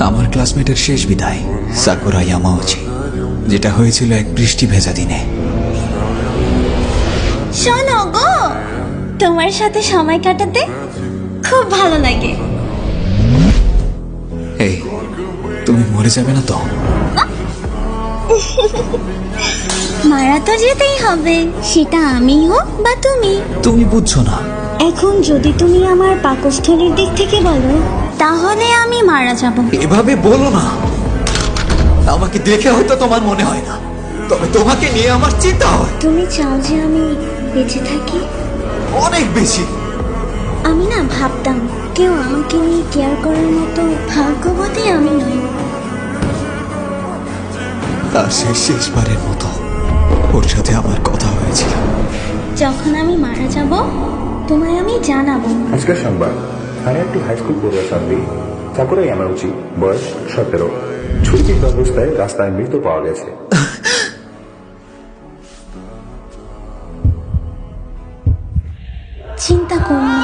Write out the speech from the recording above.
আমার ক্লাসমেটের শেষ বিদায় সাকুরা ইয়ামাউচি, যেটা হয়েছিল এক বৃষ্টি ভেজা দিনে। শোনো গো, তোমার সাথে সময় কাটাতে খুব ভালো লাগে। এই, তুমি মরে যাবে না তো? মারা তো যেতেই হবে, সেটা আমি হোক বা তুমি। তুমি বুঝছো না। এখন যদি তুমি আমার পাকস্থলীর দিক থেকে বলো, তাহলে আমি মারা যাব। এভাবে বলো না। আমাকে দেখে হয়তো তোমার মনে হয় না, তবে তোমাকে নিয়ে আমার চিন্তা হয়। তুমি চাও যে আমি বেঁচে থাকি? অনেক বেশি। আমি না ভাবতাম কেউ আমাকে নিয়ে কেয়ার করার মতো ভাগ্যবতী আমি নই। আর সেই শেষবারের মতো ওর সাথে আমার কথা হয়েছিল। যখন আমি মারা যাব, তোমায় আমি জানাবো। আজকের সংবাদ, থানায় একটি হাইস্কুল পড়ুয়া ছাত্রী সাকুরা ইয়ামাউচি, বয়স 17, ছুরিবিদ্ধ অবস্থায় রাস্তায় মৃত পাওয়া গেছে। চিন্তা করো না।